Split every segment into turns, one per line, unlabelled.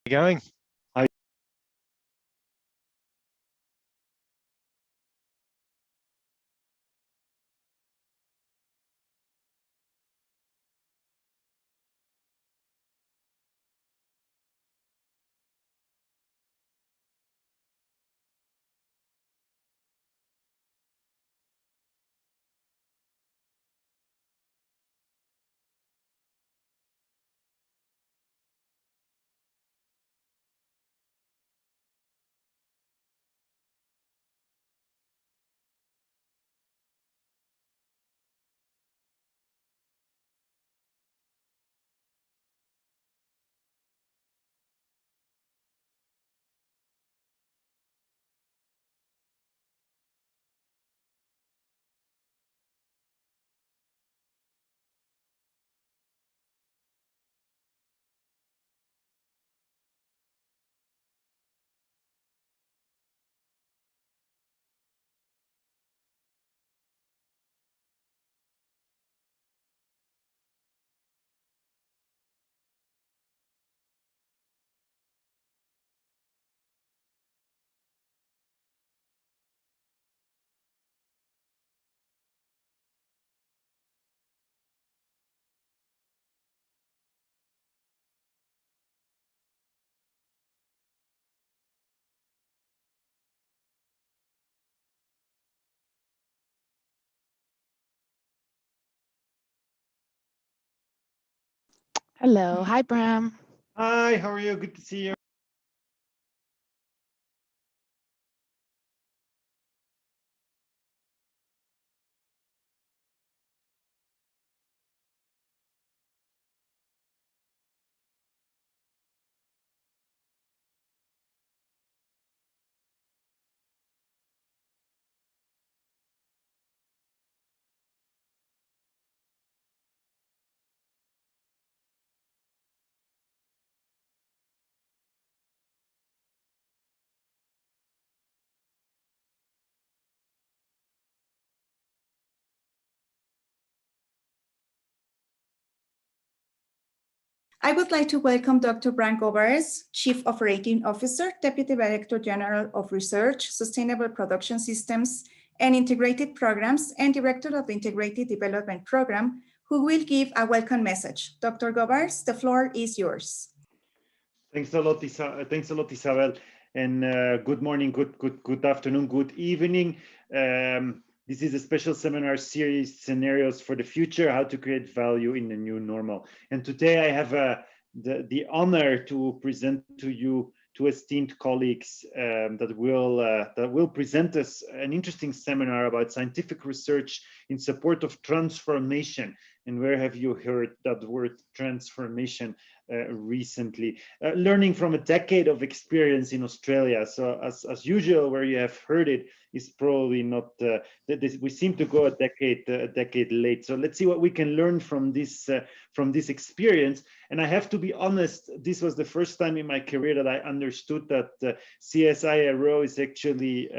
Going? Hi.
Hello. Hi, Bram.
Hi, how are you? Good to see you.
I would like to welcome Dr. Bram Govares, Chief Operating Officer, Deputy Director General of Research, Sustainable Production Systems, and Integrated Programs, and Director of the Integrated Development Program, who will give a welcome message. Dr. Govares, the floor is yours.
Thanks a lot, Isabel, and good morning, good afternoon, good evening. This is a special seminar series, Scenarios for the Future, How to Create Value in the New Normal. And today I have the honor to present to you two esteemed colleagues that will present us an interesting seminar about scientific research in support of transformation. And where have you heard that word transformation recently? Learning from a decade of experience in Australia. So as usual, where you have heard it is probably not, we seem to go a decade late. So let's see what we can learn from this experience. And I have to be honest, this was the first time in my career that I understood that CSIRO is actually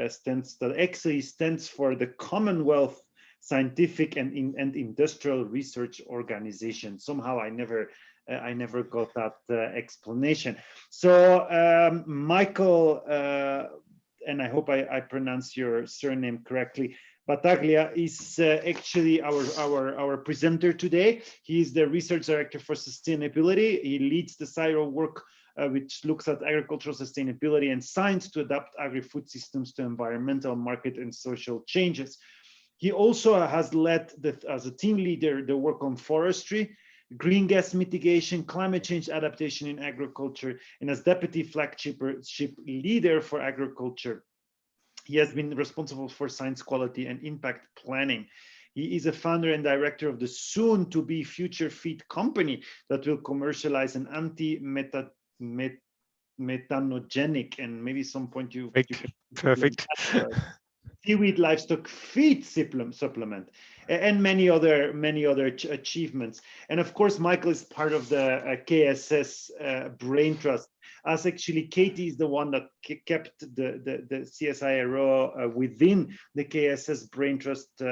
stands for the Commonwealth Scientific and Industrial Research Organization. Somehow I never got that explanation. So Michael, and I hope I pronounce your surname correctly, Battaglia is actually our presenter today. He is the Research Director for Sustainability. He leads the CSIRO work which looks at agricultural sustainability and science to adapt agri-food systems to environmental, market, and social changes. He also has led, as a team leader, the work on forestry, green gas mitigation, climate change adaptation in agriculture, and as deputy flagship leader for agriculture. He has been responsible for science quality and impact planning. He is a founder and director of the soon-to-be future feed company that will commercialize an anti-methanogenic, and maybe some point you
Perfect.
seaweed livestock feed supplement, and many other achievements. And of course, Michael is part of the KSS Brain Trust. as actually Katie is the one that kept the CSIRO within the KSS Brain Trust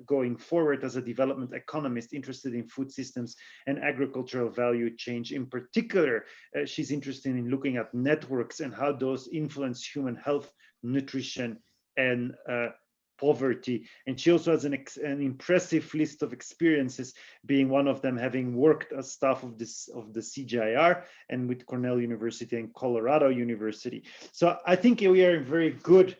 going forward as a development economist interested in food systems and agricultural value change. In particular, she's interested in looking at networks and how those influence human health, nutrition, and poverty. And she also has an impressive list of experiences, being one of them having worked as staff of the CGIR and with Cornell University and Colorado University. So I think we are in very good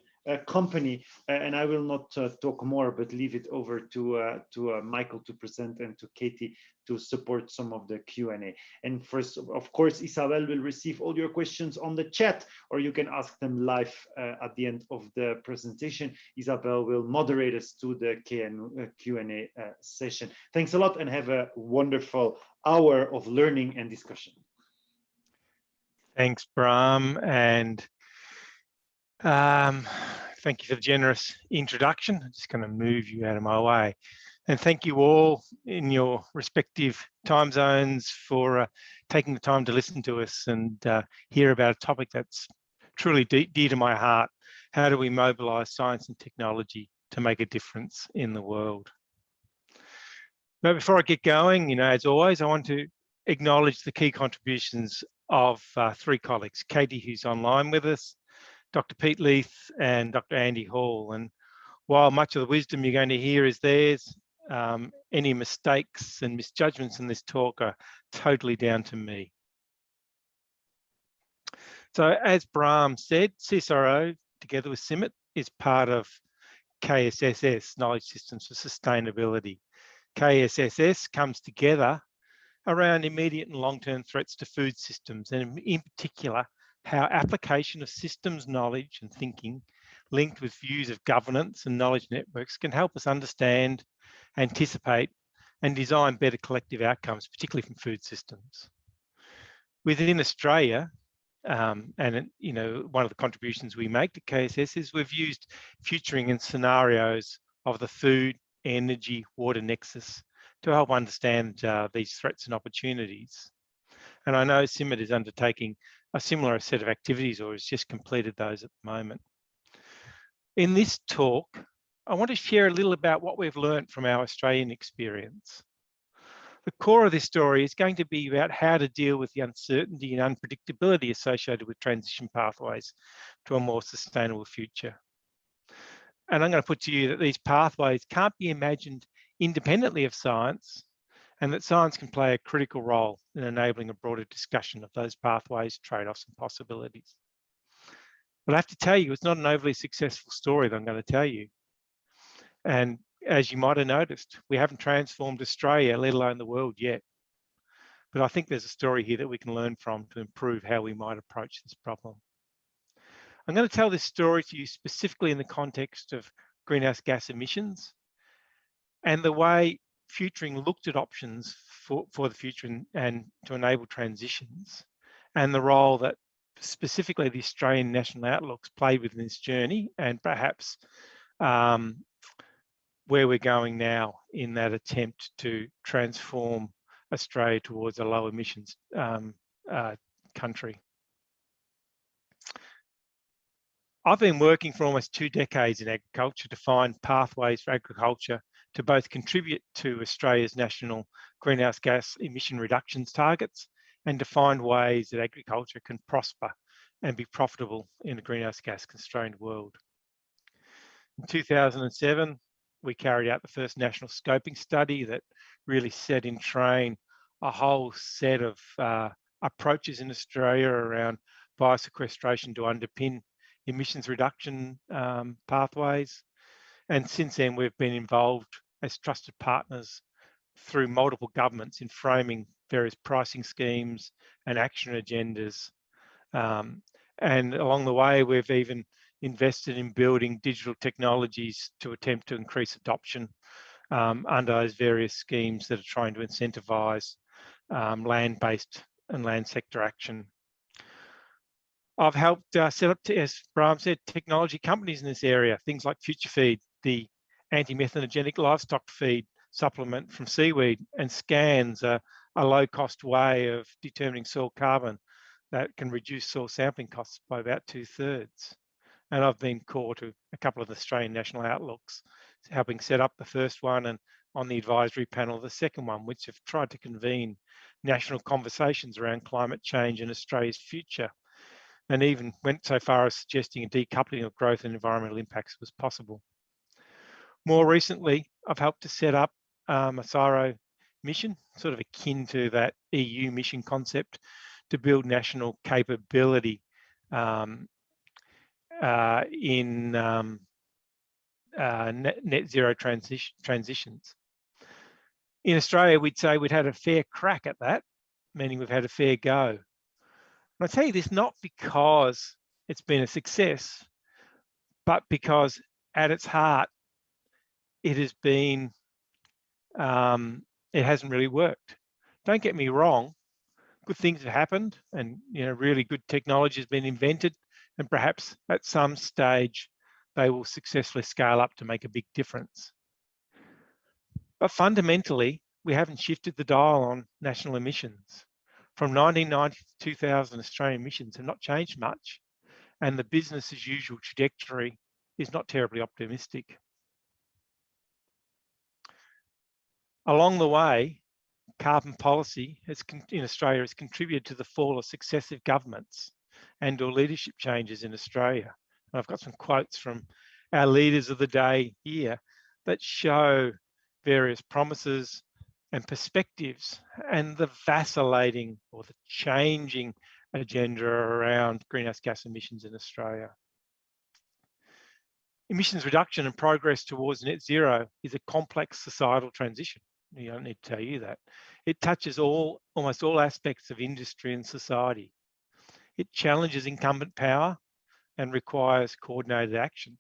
company, and I will not talk more, but leave it over to Michael to present, and to Katie to support some of the Q&A. And first, of course, Isabel will receive all your questions on the chat, or you can ask them live at the end of the presentation. Isabel will moderate us to the Q&A session. Thanks a lot, and have a wonderful hour of learning and discussion.
Thanks, Bram, and thank you for the generous introduction. I'm just going to move you out of my way. And thank you all in your respective time zones for taking the time to listen to us and hear about a topic that's truly dear to my heart. How do we mobilize science and technology to make a difference in the world? But before I get going, as always, I want to acknowledge the key contributions of three colleagues: Katie, who's online with us, Dr. Pete Leith, and Dr. Andy Hall. And while much of the wisdom you're going to hear is theirs, any mistakes and misjudgments in this talk are totally down to me. So as Bram said, CSIRO, together with CIMMYT, is part of KSSS, Knowledge Systems for Sustainability. KSSS comes together around immediate and long-term threats to food systems, and in particular, how application of systems knowledge and thinking linked with views of governance and knowledge networks can help us understand, anticipate, and design better collective outcomes, particularly from food systems. Within Australia, one of the contributions we make to KSS is we've used futuring and scenarios of the food, energy, water nexus to help understand these threats and opportunities. And I know CIMMYT is undertaking a similar set of activities, or has just completed those at the moment. In this talk, I want to share a little about what we've learned from our Australian experience. The core of this story is going to be about how to deal with the uncertainty and unpredictability associated with transition pathways to a more sustainable future. And I'm going to put to you that these pathways can't be imagined independently of science, and that science can play a critical role in enabling a broader discussion of those pathways, trade-offs, and possibilities. But I have to tell you, it's not an overly successful story that I'm going to tell you. And as you might have noticed, we haven't transformed Australia, let alone the world yet. But I think there's a story here that we can learn from to improve how we might approach this problem. I'm going to tell this story to you specifically in the context of greenhouse gas emissions and the way futuring looked at options for the future and to enable transitions, and the role that specifically the Australian national outlooks played within this journey, and perhaps where we're going now in that attempt to transform Australia towards a low emissions country. I've been working for almost 2 decades in agriculture to find pathways for agriculture to both contribute to Australia's national greenhouse gas emission reductions targets and to find ways that agriculture can prosper and be profitable in a greenhouse gas constrained world. In 2007, we carried out the first national scoping study that really set in train a whole set of approaches in Australia around biosequestration to underpin emissions reduction pathways. And since then, we've been involved as trusted partners through multiple governments in framing various pricing schemes and action agendas. And along the way, we've even invested in building digital technologies to attempt to increase adoption under those various schemes that are trying to incentivize land-based and land sector action. I've helped set up, as Bram said, technology companies in this area, things like FutureFeed, the anti-methanogenic livestock feed supplement from seaweed, and SCANS, a low-cost way of determining soil carbon that can reduce soil sampling costs by about 2/3. And I've been core to a couple of Australian national outlooks, helping set up the first one and on the advisory panel, the second one, which have tried to convene national conversations around climate change and Australia's future, and even went so far as suggesting a decoupling of growth and environmental impacts was possible. More recently, I've helped to set up a CSIRO mission, sort of akin to that EU mission concept, to build national capability in net zero transitions. In Australia, we'd say we'd had a fair crack at that, meaning we've had a fair go. And I tell you this not because it's been a success, but because at its heart, it has been, it hasn't really worked. Don't get me wrong, good things have happened, and really good technology has been invented, and perhaps at some stage they will successfully scale up to make a big difference. But fundamentally, we haven't shifted the dial on national emissions. From 1990 to 2000, Australian emissions have not changed much, and the business as usual trajectory is not terribly optimistic. Along the way, carbon policy in Australia has contributed to the fall of successive governments and or leadership changes in Australia. And I've got some quotes from our leaders of the day here that show various promises and perspectives and the vacillating or the changing agenda around greenhouse gas emissions in Australia. Emissions reduction and progress towards net zero is a complex societal transition. You don't need to tell you that. It touches almost all aspects of industry and society. It challenges incumbent power and requires coordinated action.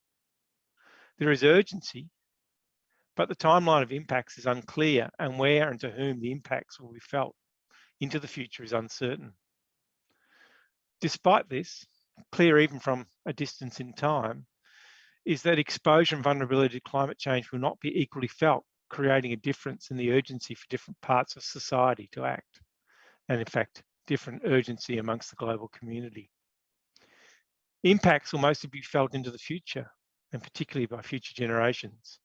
There is urgency, but the timeline of impacts is unclear, and where and to whom the impacts will be felt into the future is uncertain. Despite this, clear even from a distance in time, is that exposure and vulnerability to climate change will not be equally felt, creating a difference in the urgency for different parts of society to act, and in fact, different urgency amongst the global community. Impacts will mostly be felt into the future, and particularly by future generations.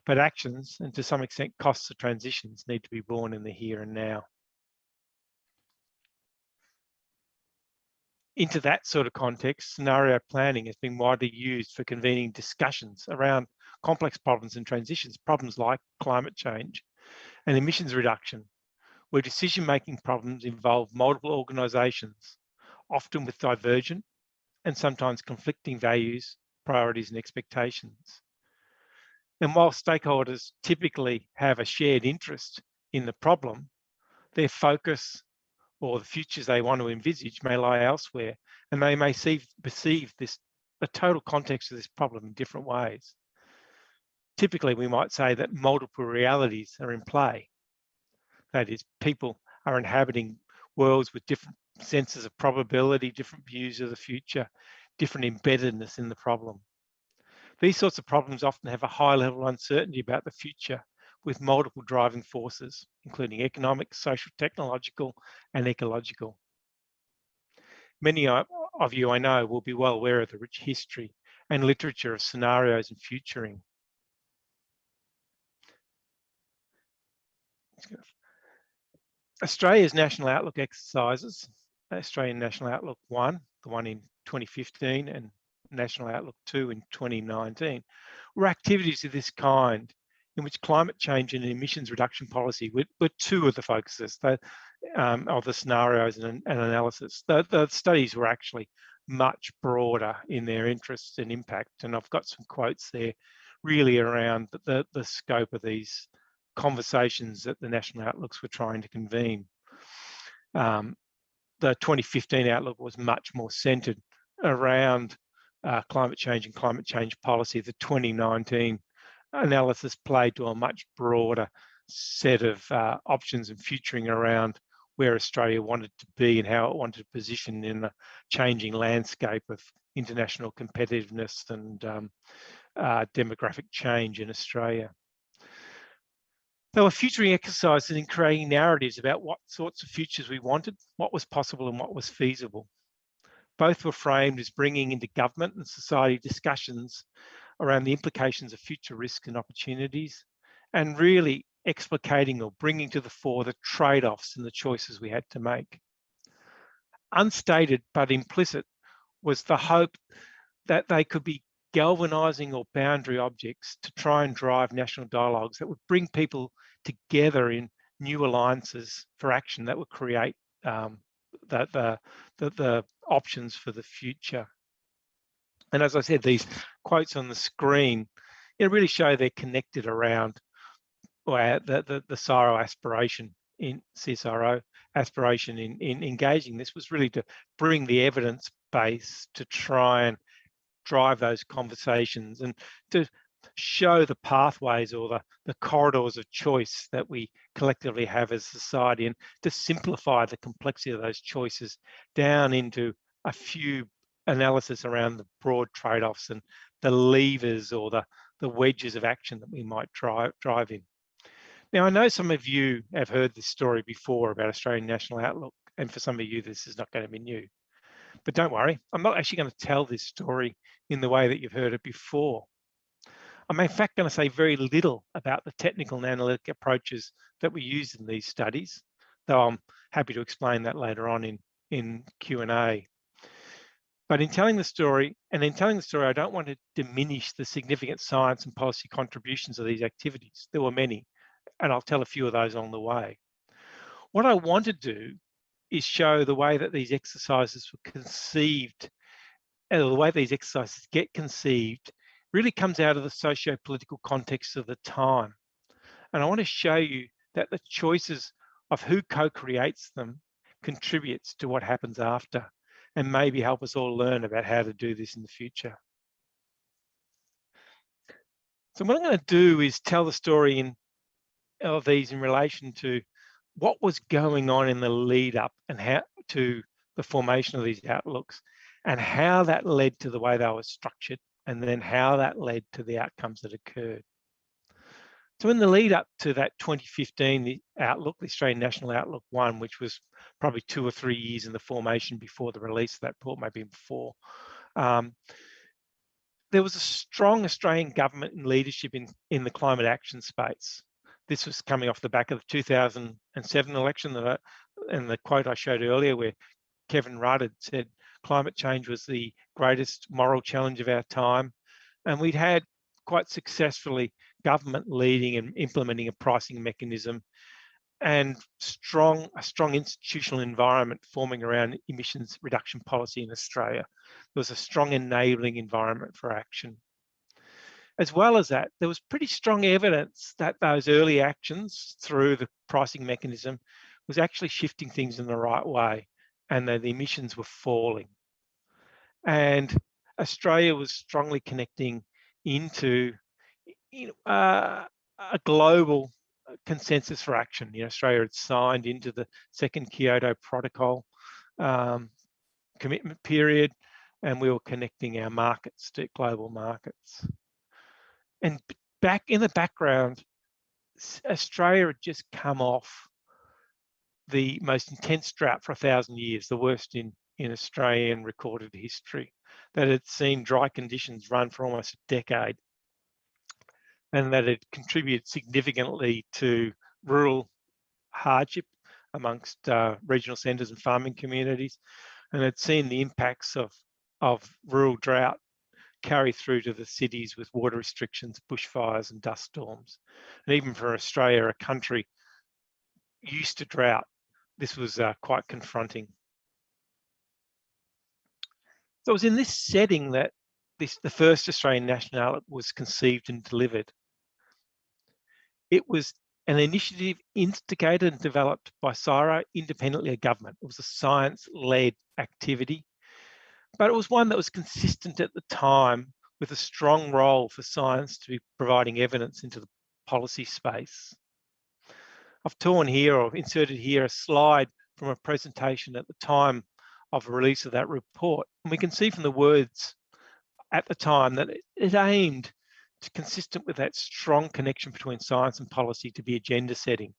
But actions, and to some extent costs of transitions, need to be borne in the here and now. Into that sort of context, scenario planning has been widely used for convening discussions around complex problems and transitions, problems like climate change and emissions reduction, where decision-making problems involve multiple organisations, often with divergent and sometimes conflicting values, priorities and expectations. And while stakeholders typically have a shared interest in the problem, their focus or the futures they want to envisage may lie elsewhere, and they may perceive the total context of this problem in different ways. Typically, we might say that multiple realities are in play. That is, people are inhabiting worlds with different senses of probability, different views of the future, different embeddedness in the problem. These sorts of problems often have a high level of uncertainty about the future, with multiple driving forces, including economic, social, technological, and ecological. Many of you I know will be well aware of the rich history and literature of scenarios and futuring. Australia's National Outlook exercises, Australian National Outlook 1, the one in 2015, and National Outlook 2 in 2019, were activities of this kind in which climate change and emissions reduction policy were two of the focuses of the scenarios and analysis. The studies were actually much broader in their interests and impact, and I've got some quotes there really around the scope of these conversations that the national outlooks were trying to convene. The 2015 outlook was much more centred around climate change and climate change policy. The 2019 analysis played to a much broader set of options and futuring around where Australia wanted to be and how it wanted to position in a changing landscape of international competitiveness and demographic change in Australia. They were futuring exercises in creating narratives about what sorts of futures we wanted, what was possible and what was feasible. Both were framed as bringing into government and society discussions around the implications of future risks and opportunities, and really explicating or bringing to the fore the trade-offs and the choices we had to make. Unstated but implicit was the hope that they could be galvanizing or boundary objects to try and drive national dialogues that would bring people together in new alliances for action that would create the options for the future. And as I said, these quotes on the screen, really show they're connected around the CSIRO aspiration in CSIRO aspiration in engaging. This was really to bring the evidence base to try and drive those conversations and to show the pathways or the corridors of choice that we collectively have as a society, and to simplify the complexity of those choices down into a few analysis around the broad trade-offs and the levers or the wedges of action that we might drive in. Now, I know some of you have heard this story before about Australian National Outlook, and for some of you, this is not going to be new. But don't worry, I'm not actually going to tell this story in the way that you've heard it before. I'm in fact going to say very little about the technical and analytic approaches that we use in these studies, though I'm happy to explain that later on in Q&A. But in telling the story, I don't want to diminish the significant science and policy contributions of these activities. There were many, and I'll tell a few of those along the way. What I want to do is show the way that these exercises were conceived, and the way these exercises get conceived really comes out of the socio-political context of the time. And I want to show you that the choices of who co-creates them contributes to what happens after, and maybe help us all learn about how to do this in the future. So what I'm going to do is tell the story of these in relation to what was going on in the lead up and how to the formation of these outlooks, and how that led to the way they were structured, and then how that led to the outcomes that occurred. So in the lead up to that 2015, the Outlook, the Australian National Outlook 1, which was probably 2 or 3 years in the formation before the release of that report, maybe before, there was a strong Australian government and leadership in the climate action space. This was coming off the back of the 2007 election, and the quote I showed earlier where Kevin Rudd had said climate change was the greatest moral challenge of our time. And we'd had quite successfully government leading and implementing a pricing mechanism, and a strong institutional environment forming around emissions reduction policy in Australia. There was a strong enabling environment for action. As well as that, there was pretty strong evidence that those early actions through the pricing mechanism was actually shifting things in the right way, and that the emissions were falling. And Australia was strongly connecting into a global consensus for action. Australia had signed into the second Kyoto Protocol commitment period, and we were connecting our markets to global markets. And back in the background, Australia had just come off the most intense drought for 1,000 years, the worst in Australian recorded history, that had seen dry conditions run for almost a decade, and that had contributed significantly to rural hardship amongst regional centres and farming communities, and had seen the impacts of rural drought carry through to the cities with water restrictions, bushfires and dust storms. And even for Australia, a country used to drought, this was quite confronting. So it was in this setting that the first Australian National Outlook was conceived and delivered. It was an initiative instigated and developed by CSIRO independently of government. It was a science-led activity, but it was one that was consistent at the time, with a strong role for science to be providing evidence into the policy space. I've torn here or inserted here a slide from a presentation at the time of the release of that report. And we can see from the words at the time that it aimed consistent with that strong connection between science and policy to be agenda setting.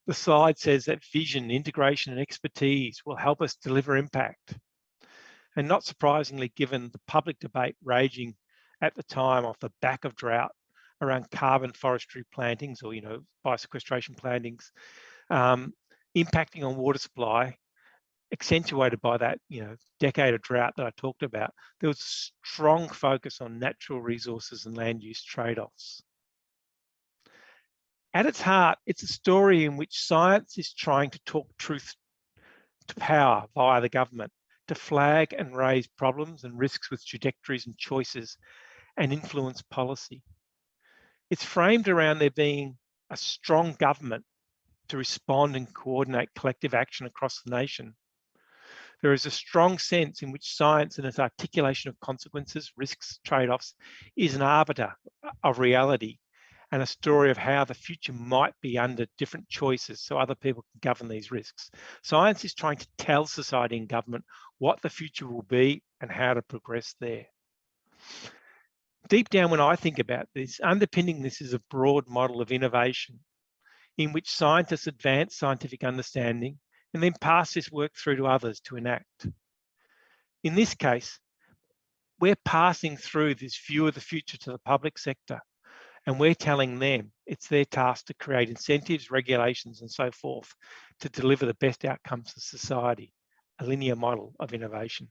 The slide says that vision, integration, and expertise will help us deliver impact. And not surprisingly, given the public debate raging at the time off the back of drought around carbon forestry plantings, or biosequestration plantings, impacting on water supply, accentuated by that decade of drought that I talked about, there was a strong focus on natural resources and land use trade-offs. At its heart, it's a story in which science is trying to talk truth to power via the government, to flag and raise problems and risks with trajectories and choices and influence policy. It's framed around there being a strong government to respond and coordinate collective action across the nation. There is a strong sense in which science and its articulation of consequences, risks, trade-offs is an arbiter of reality and a story of how the future might be under different choices so other people can govern these risks. Science is trying to tell society and government what the future will be and how to progress there. Deep down, when I think about this, underpinning this is a broad model of innovation in which scientists advance scientific understanding and then pass this work through to others to enact. In this case, we're passing through this view of the future to the public sector, and we're telling them it's their task to create incentives, regulations, and so forth to deliver the best outcomes for society, a linear model of innovation.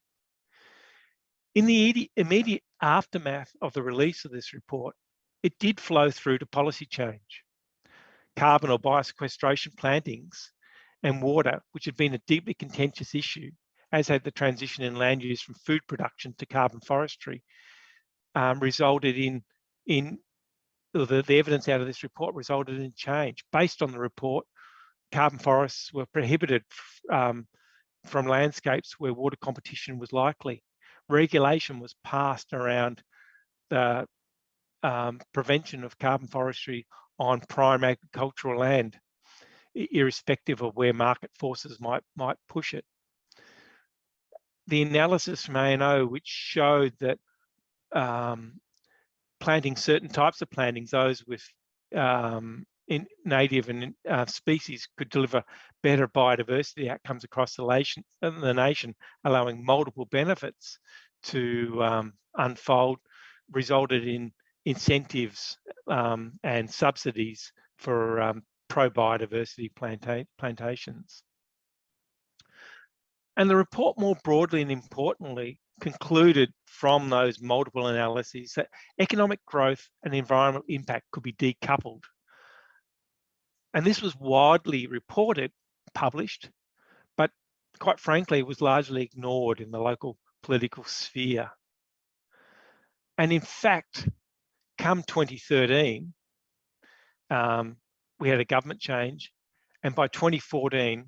In the immediate aftermath of the release of this report, it did flow through to policy change. Carbon or biosequestration plantings and water, which had been a deeply contentious issue, as had the transition in land use from food production to carbon forestry, resulted in the evidence out of this report resulted in change. Based on the report, carbon forests were prohibited from landscapes where water competition was likely. Regulation was passed around the prevention of carbon forestry on prime agricultural land, irrespective of where market forces might push it. The analysis from ANO, which showed that planting certain types of plantings, those with native and species, could deliver better biodiversity outcomes across the nation, allowing multiple benefits to unfold, resulted in incentives and subsidies for pro-biodiversity plantations. And the report more broadly and importantly concluded from those multiple analyses that economic growth and environmental impact could be decoupled. And this was widely reported, published, but quite frankly, it was largely ignored in the local political sphere. And in fact, come 2013, we had a government change, and by 2014,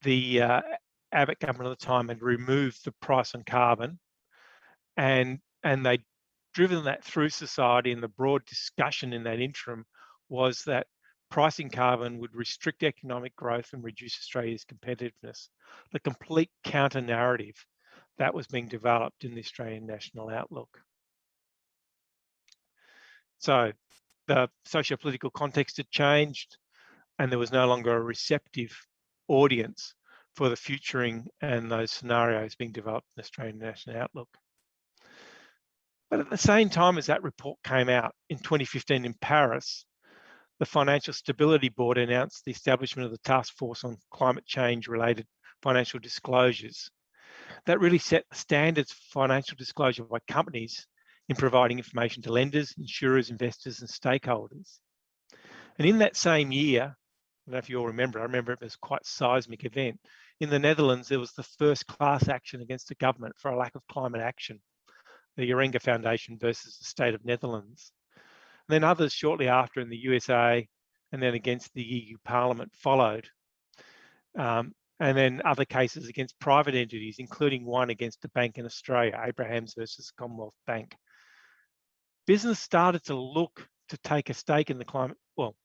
the Abbott government at the time had removed the price on carbon, and they'd driven that through society, and the broad discussion in that interim was that pricing carbon would restrict economic growth and reduce Australia's competitiveness, the complete counter-narrative that was being developed in the Australian National Outlook. So the socio-political context had changed, and there was no longer a receptive audience for the futuring and those scenarios being developed in the Australian National Outlook. But at the same time as that report came out in 2015 in Paris, the Financial Stability Board announced the establishment of the Task Force on Climate Change-related Financial Disclosures. That really set the standards for financial disclosure by companies in providing information to lenders, insurers, investors, and stakeholders. And in that same year, I don't know if you all remember, I remember it was quite a seismic event. In the Netherlands, there was the first class action against the government for a lack of climate action, the Jorenga Foundation versus the State of Netherlands. And then others shortly after in the USA, and then against the EU Parliament followed. And then other cases against private entities, including one against a bank in Australia, Abrahams versus Commonwealth Bank. Business started to look to take a stake in the climate. Well,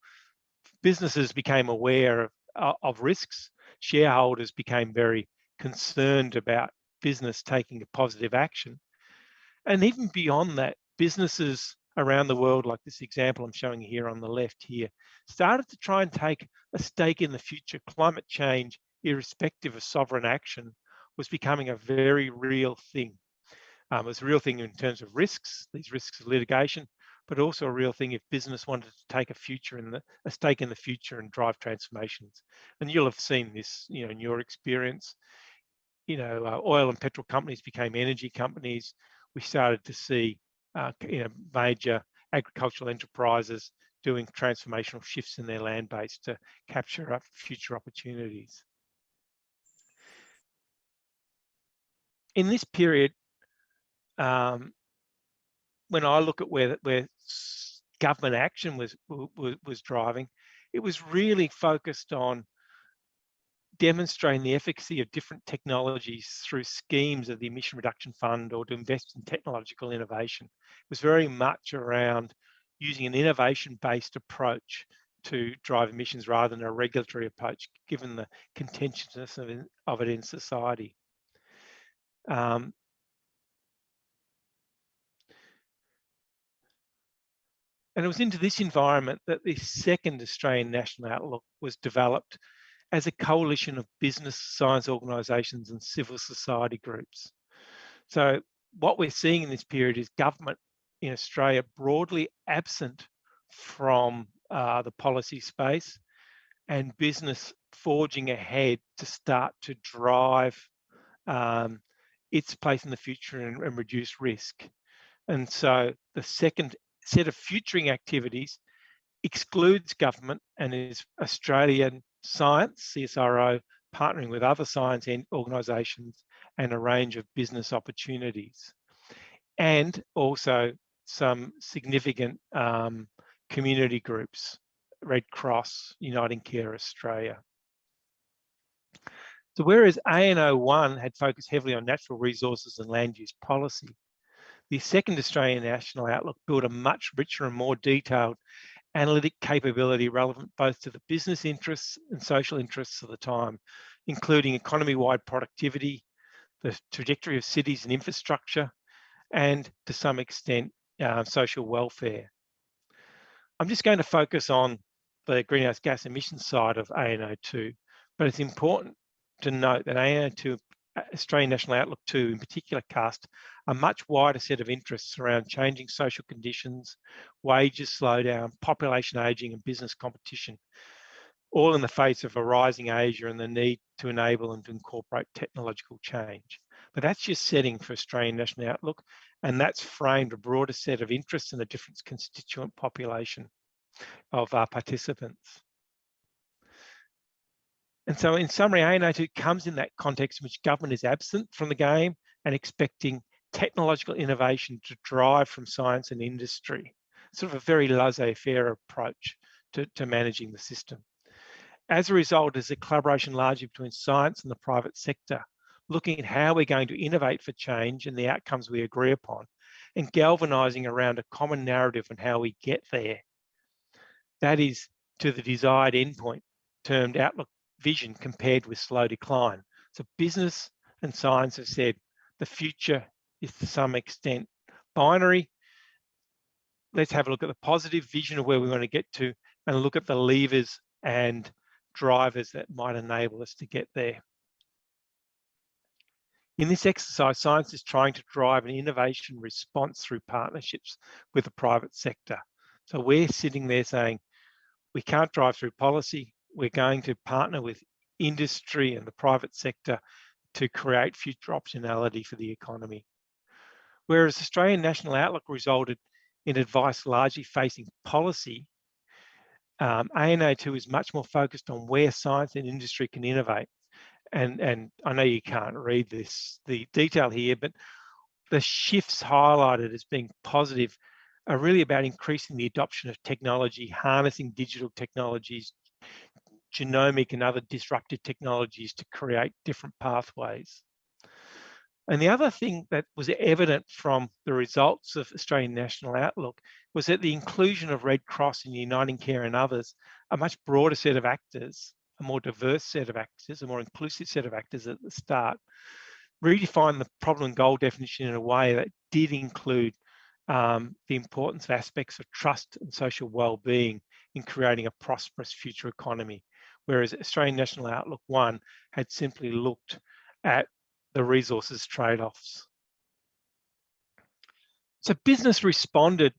businesses became aware of risks. Shareholders became very concerned about business taking a positive action. And even beyond that, businesses around the world, like this example I'm showing you here on the left here, started to try and take a stake in the future. Climate change, irrespective of sovereign action, was becoming a very real thing. It was a real thing in terms of risks, these risks of litigation, but also a real thing if business wanted to take a stake in the future and drive transformations. And you'll have seen this, in your experience. Oil and petrol companies became energy companies. We started to see, major agricultural enterprises doing transformational shifts in their land base to capture up future opportunities. In this period, when I look at where government action was driving, it was really focused on demonstrating the efficacy of different technologies through schemes of the Emission Reduction Fund or to invest in technological innovation. It was very much around using an innovation-based approach to drive emissions rather than a regulatory approach, given the contentiousness of it in society. And it was into this environment that the second Australian National Outlook was developed as a coalition of business, science organisations and civil society groups. So what we're seeing in this period is government in Australia broadly absent from the policy space, and business forging ahead to start to drive its place in the future and reduce risk. And so the second set of futuring activities excludes government and is Australian science, CSIRO, partnering with other science organisations and a range of business opportunities. And also some significant community groups, Red Cross, Uniting Care Australia. So whereas ANO1 had focused heavily on natural resources and land use policy, the second Australian National Outlook built a much richer and more detailed analytic capability relevant both to the business interests and social interests of the time, including economy-wide productivity, the trajectory of cities and infrastructure, and to some extent, social welfare. I'm just going to focus on the greenhouse gas emissions side of ANO2, but it's important to note that ANO2, Australian National Outlook 2 in particular, cast a much wider set of interests around changing social conditions, wages slowdown, population ageing and business competition, all in the face of a rising Asia and the need to enable and to incorporate technological change. But that's just setting for Australian National Outlook, and that's framed a broader set of interests in a different constituent population of participants. And so in summary, ANO2 comes in that context in which government is absent from the game and expecting technological innovation to drive from science and industry, sort of a very laissez-faire approach to managing the system. As a result, there's a collaboration largely between science and the private sector, looking at how we're going to innovate for change and the outcomes we agree upon, and galvanising around a common narrative on how we get there. That is to the desired endpoint, termed outlook vision compared with slow decline. So business and science have said the future is to some extent binary. Let's have a look at the positive vision of where we want to get to and look at the levers and drivers that might enable us to get there. In this exercise, science is trying to drive an innovation response through partnerships with the private sector. So we're sitting there saying, we can't drive through policy. We're going to partner with industry and the private sector to create future optionality for the economy. Whereas Australian National Outlook resulted in advice largely facing policy, ANO2 is much more focused on where science and industry can innovate. And I know you can't read the detail here, but the shifts highlighted as being positive are really about increasing the adoption of technology, harnessing digital technologies, genomic and other disruptive technologies to create different pathways. And the other thing that was evident from the results of Australian National Outlook was that the inclusion of Red Cross and Uniting Care and others, a much broader set of actors, a more diverse set of actors, a more inclusive set of actors at the start, redefine the problem and goal definition in a way that did include the importance of aspects of trust and social well-being in creating a prosperous future economy, whereas Australian National Outlook 1 had simply looked at the resources trade-offs. So business responded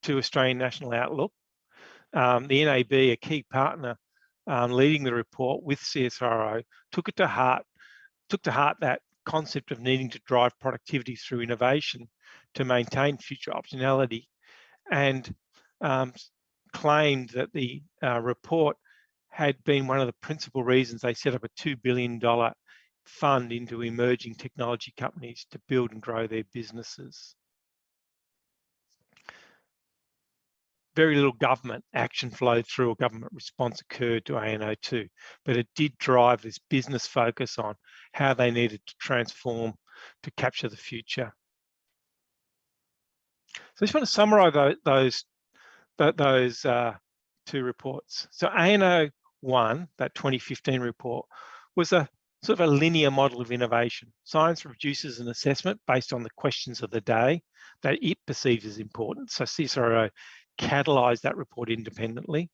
to Australian National Outlook. The NAB, a key partner leading the report with CSIRO, took to heart that concept of needing to drive productivity through innovation to maintain future optionality, and claimed that the report had been one of the principal reasons they set up a $2 billion fund into emerging technology companies to build and grow their businesses. Very little government action flowed through or government response occurred to ANO2, but it did drive this business focus on how they needed to transform to capture the future. So I just want to summarise those two reports. So ANO1, that 2015 report, was a sort of a linear model of innovation. Science produces an assessment based on the questions of the day that it perceives as important. So CSIRO catalysed that report independently.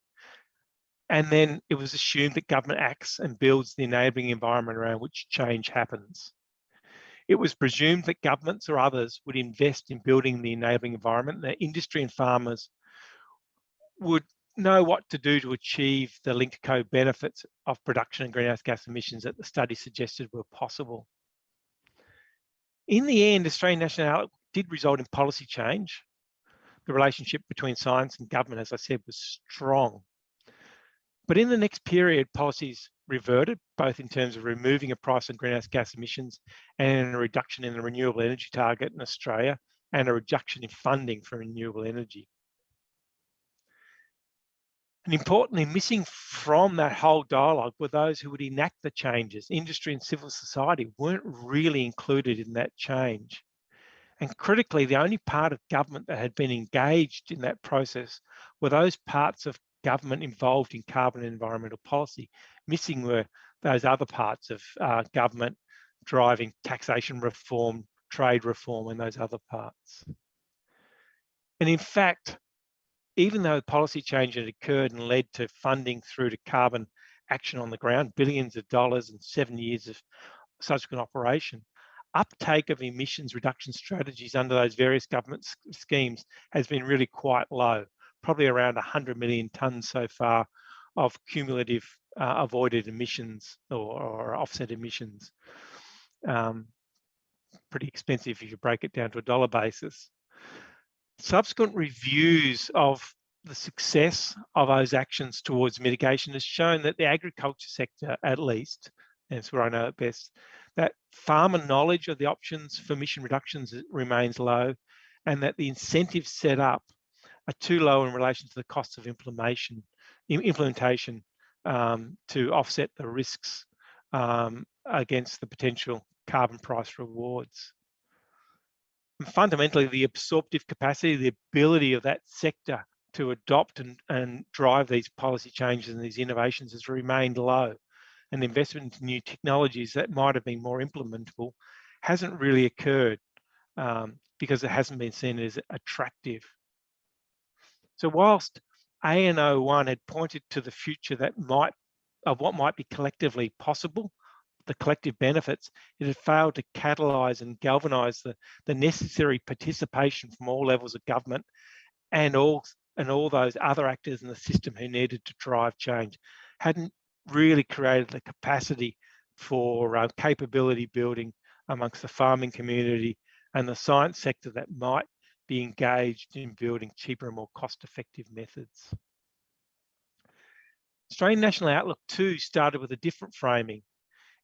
And then it was assumed that government acts and builds the enabling environment around which change happens. It was presumed that governments or others would invest in building the enabling environment, and that industry and farmers would know what to do to achieve the linked co-benefits of production and greenhouse gas emissions that the study suggested were possible. In the end, Australian National Outlook did result in policy change. The relationship between science and government, as I said, was strong. But in the next period, policies reverted, both in terms of removing a price on greenhouse gas emissions and a reduction in the renewable energy target in Australia, and a reduction in funding for renewable energy. And importantly, missing from that whole dialogue were those who would enact the changes. Industry and civil society weren't really included in that change. And critically, the only part of government that had been engaged in that process were those parts of government involved in carbon and environmental policy. Missing were those other parts of government driving taxation reform, trade reform, and those other parts. And in fact, even though policy change had occurred and led to funding through to carbon action on the ground, billions of dollars and 7 years of subsequent operation, uptake of emissions reduction strategies under those various government schemes has been really quite low, probably around 100 million tonnes so far of cumulative avoided emissions or offset emissions. Pretty expensive if you break it down to a dollar basis. Subsequent reviews of the success of those actions towards mitigation has shown that the agriculture sector, at least, and it's where I know it best, that farmer knowledge of the options for emission reductions remains low, and that the incentives set up are too low in relation to the costs of implementation to offset the risks against the potential carbon price rewards. And fundamentally, the absorptive capacity, the ability of that sector to adopt and drive these policy changes and these innovations has remained low. And investment into new technologies that might have been more implementable hasn't really occurred because it hasn't been seen as attractive. So whilst ANO1 had pointed to the future of what might be collectively possible, the collective benefits, it had failed to catalyse and galvanise the necessary participation from all levels of government and all those other actors in the system who needed to drive change. Hadn't really created the capacity for capability building amongst the farming community and the science sector that might be engaged in building cheaper and more cost-effective methods. Australian National Outlook 2 started with a different framing.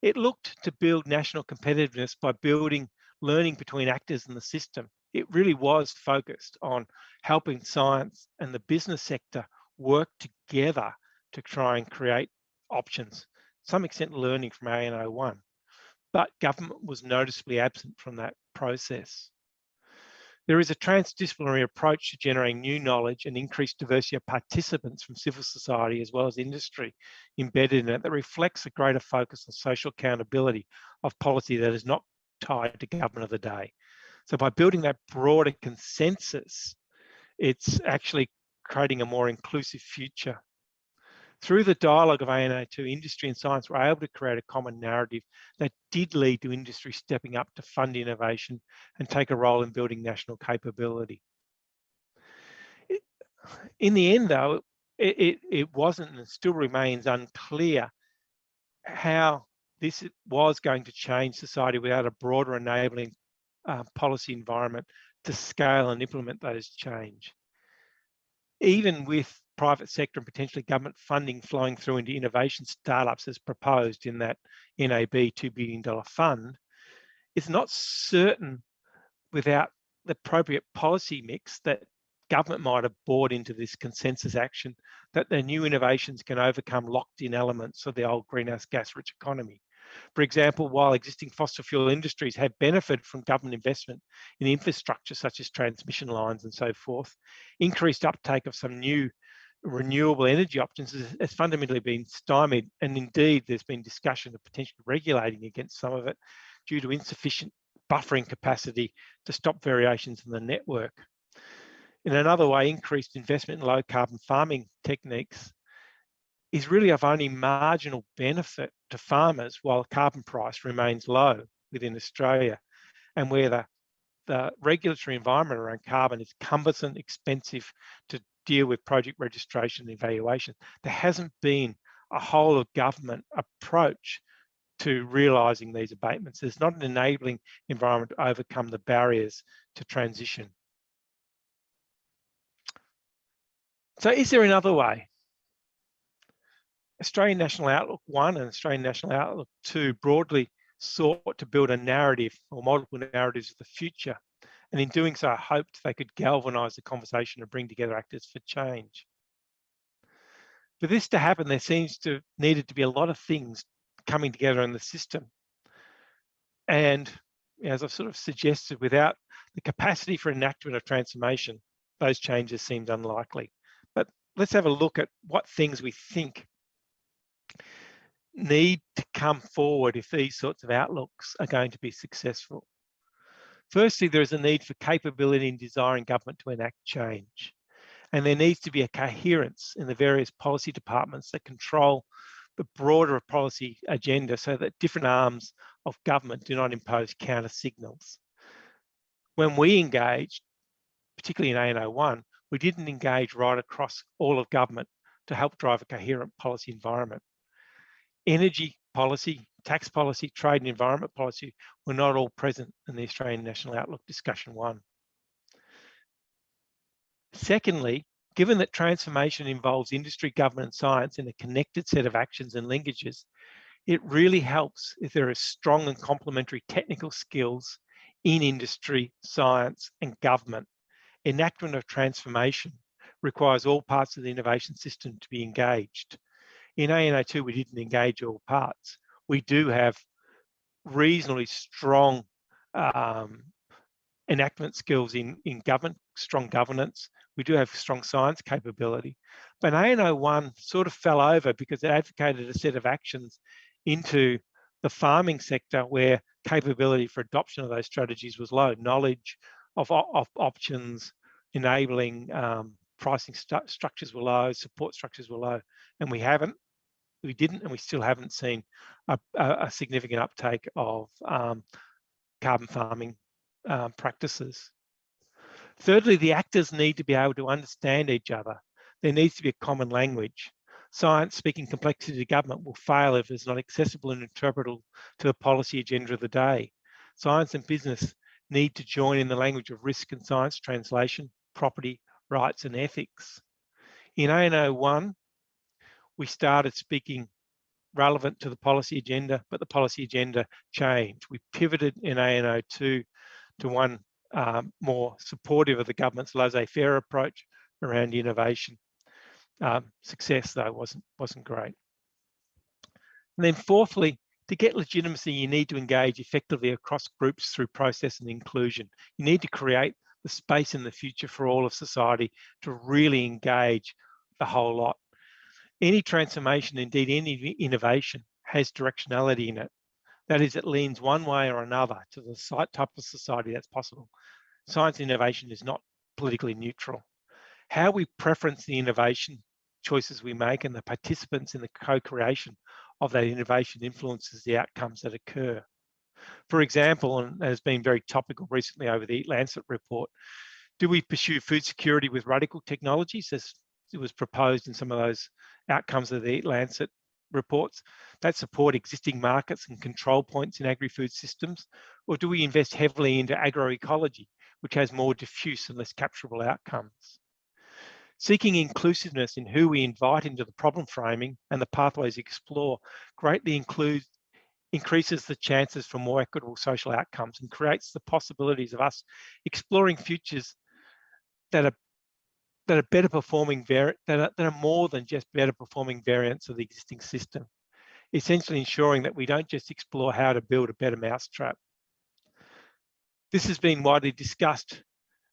It looked to build national competitiveness by building learning between actors in the system. It really was focused on helping science and the business sector work together to try and create options, to some extent learning from ANO1. But government was noticeably absent from that process. There is a transdisciplinary approach to generating new knowledge and increased diversity of participants from civil society as well as industry embedded in it that reflects a greater focus on social accountability of policy that is not tied to government of the day. So by building that broader consensus, it's actually creating a more inclusive future. Through the dialogue of ANO2, industry and science were able to create a common narrative that did lead to industry stepping up to fund innovation and take a role in building national capability. In the end, though, it wasn't and still remains unclear how this was going to change society without a broader enabling policy environment to scale and implement those change. Even with private sector and potentially government funding flowing through into innovation startups as proposed in that NAB $2 billion fund, it's not certain without the appropriate policy mix that government might have bought into this consensus action that the new innovations can overcome locked-in elements of the old greenhouse gas-rich economy. For example, while existing fossil fuel industries have benefited from government investment in infrastructure such as transmission lines and so forth, increased uptake of some new renewable energy options has fundamentally been stymied, and indeed there's been discussion of potentially regulating against some of it due to insufficient buffering capacity to stop variations in the network. In another way, increased investment in low carbon farming techniques is really of only marginal benefit to farmers while the carbon price remains low within Australia, and where the regulatory environment around carbon is cumbersome, expensive to deal with project registration and evaluation. There hasn't been a whole of government approach to realising these abatements. There's not an enabling environment to overcome the barriers to transition. So is there another way? Australian National Outlook 1 and Australian National Outlook 2 broadly sought to build a narrative or multiple narratives of the future. And in doing so, I hoped they could galvanise the conversation and bring together actors for change. For this to happen, there seems to needed to be a lot of things coming together in the system. And as I've sort of suggested, without the capacity for enactment of transformation, those changes seemed unlikely. But let's have a look at what things we think need to come forward if these sorts of outlooks are going to be successful. Firstly, there is a need for capability and desire in government to enact change. And there needs to be a coherence in the various policy departments that control the broader policy agenda so that different arms of government do not impose counter signals. When we engaged, particularly in ANO1, we didn't engage right across all of government to help drive a coherent policy environment. Energy policy, tax policy, trade and environment policy were not all present in the Australian National Outlook Discussion 1. Secondly, given that transformation involves industry, government and science in a connected set of actions and linkages, it really helps if there are strong and complementary technical skills in industry, science and government. Enactment of transformation requires all parts of the innovation system to be engaged. In ANO2, we didn't engage all parts. We do have reasonably strong enactment skills in government, strong governance. We do have strong science capability. But ANO1 sort of fell over because it advocated a set of actions into the farming sector where capability for adoption of those strategies was low. Knowledge of options, enabling pricing structures were low, support structures were low, and we didn't and we still haven't seen a significant uptake of carbon farming practices. Thirdly, the actors need to be able to understand each other. There needs to be a common language. Science speaking complexity to government will fail if it's not accessible and interpretable to the policy agenda of the day. Science and business need to join in the language of risk and science translation, property, rights and ethics. In ANO1, we started speaking relevant to the policy agenda, but the policy agenda changed. We pivoted in ANO2 to one more supportive of the government's laissez-faire approach around innovation. Success, though, wasn't great. And then fourthly, to get legitimacy, you need to engage effectively across groups through process and inclusion. You need to create the space in the future for all of society to really engage the whole lot. Any transformation, indeed any innovation, has directionality in it. That is, it leans one way or another to the type of society that's possible. Science innovation is not politically neutral. How we preference the innovation choices we make and the participants in the co-creation of that innovation influences the outcomes that occur. For example, and has been very topical recently over the Eat Lancet report, do we pursue food security with radical technologies, as it was proposed in some of those outcomes of the Eat Lancet reports, that support existing markets and control points in agri-food systems? Or do we invest heavily into agroecology, which has more diffuse and less capturable outcomes? Seeking inclusiveness in who we invite into the problem framing and the pathways explore greatly increases the chances for more equitable social outcomes and creates the possibilities of us exploring futures that are better performing, that are more than just better performing variants of the existing system, essentially ensuring that we don't just explore how to build a better mousetrap. This has been widely discussed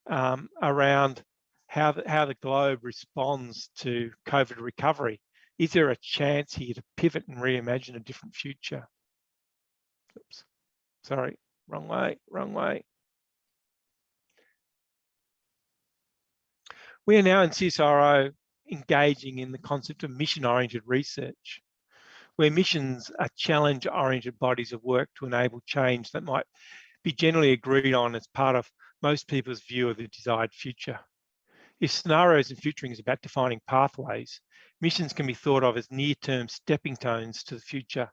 around how the globe responds to COVID recovery. Is there a chance here to pivot and reimagine a different future? Oops, sorry, wrong way. We are now in CSIRO engaging in the concept of mission-oriented research, where missions are challenge-oriented bodies of work to enable change that might be generally agreed on as part of most people's view of the desired future. If scenarios and futuring is about defining pathways, missions can be thought of as near-term stepping stones to the future,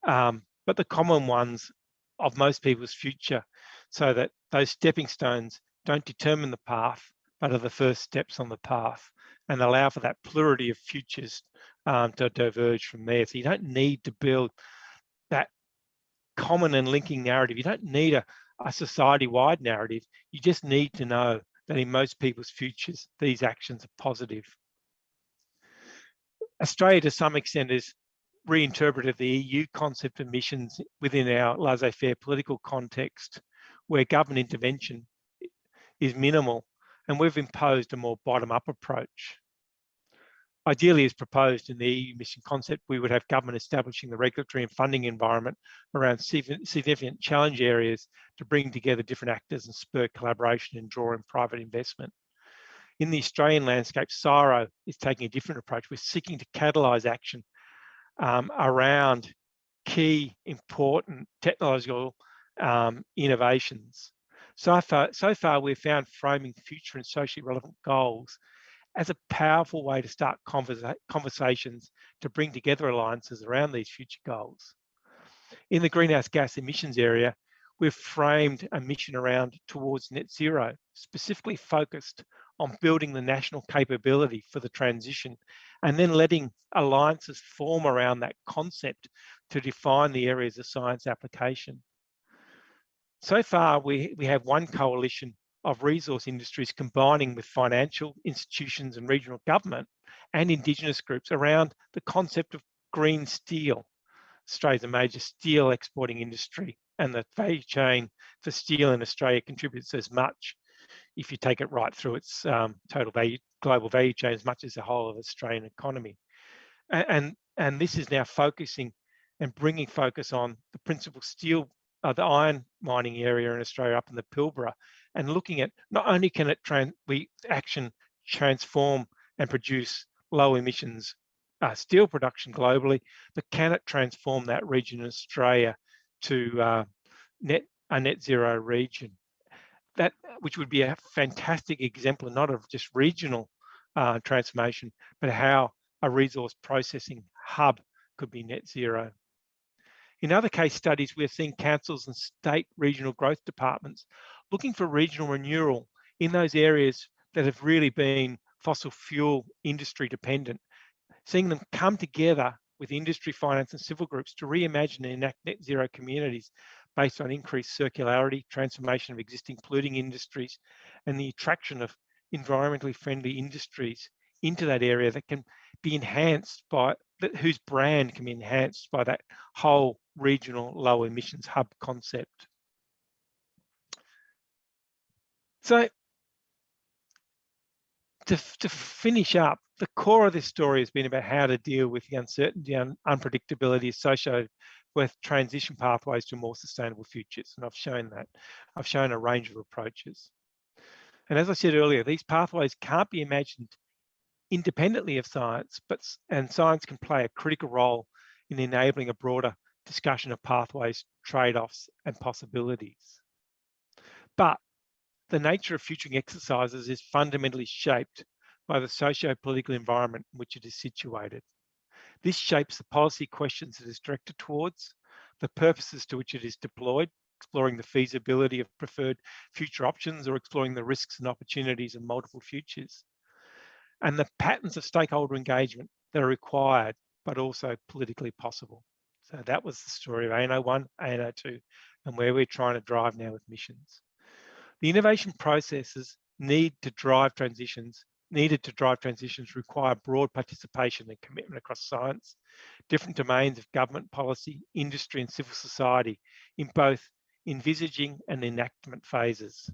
but the common ones of most people's future, so that those stepping stones don't determine the path, but are the first steps on the path and allow for that plurality of futures to diverge from there. So you don't need to build that common and linking narrative. You don't need a society-wide narrative. You just need to know that in most people's futures, these actions are positive. Australia, to some extent, has reinterpreted the EU concept of missions within our laissez-faire political context, where government intervention is minimal, and we've imposed a more bottom-up approach. Ideally, as proposed in the EU mission concept, we would have government establishing the regulatory and funding environment around significant challenge areas to bring together different actors and spur collaboration and draw in private investment. In the Australian landscape, CSIRO is taking a different approach. We're seeking to catalyse action around key important technological innovations. So far, we've found framing future and socially relevant goals as a powerful way to start conversations to bring together alliances around these future goals. In the greenhouse gas emissions area, we've framed a mission around towards net zero, specifically focused on building the national capability for the transition and then letting alliances form around that concept to define the areas of science application. So far, we have one coalition of resource industries combining with financial institutions and regional government and Indigenous groups around the concept of green steel. Australia's a major steel exporting industry, and the value chain for steel in Australia contributes as much, if you take it right through its total value, global value chain, as much as the whole of the Australian economy. And this is now focusing and bringing focus on the principal steel, the iron mining area in Australia up in the Pilbara, and looking at not only can action transform and produce low emissions steel production globally, but can it transform that region in Australia to a net zero region? That which would be a fantastic example, not of just regional transformation, but how a resource processing hub could be net zero. In other case studies, we're seeing councils and state regional growth departments looking for regional renewal in those areas that have really been fossil fuel industry dependent, seeing them come together with industry, finance and civil groups to reimagine and enact net zero communities based on increased circularity, transformation of existing polluting industries, and the attraction of environmentally friendly industries into that area that can be enhanced by, whose brand can be enhanced by that whole regional low emissions hub concept. So to finish up, the core of this story has been about how to deal with the uncertainty and unpredictability associated with transition pathways to more sustainable futures. And I've shown that. I've shown a range of approaches. And as I said earlier, these pathways can't be imagined independently of science, and science can play a critical role in enabling a broader discussion of pathways, trade-offs, and possibilities. But the nature of futuring exercises is fundamentally shaped by the socio-political environment in which it is situated. This shapes the policy questions it is directed towards, the purposes to which it is deployed, exploring the feasibility of preferred future options or exploring the risks and opportunities of multiple futures, and the patterns of stakeholder engagement that are required, but also politically possible. So that was the story of ANO1, ANO2, and where we're trying to drive now with missions. The innovation processes needed to drive transitions require broad participation and commitment across science, different domains of government policy, industry and civil society in both envisaging and enactment phases.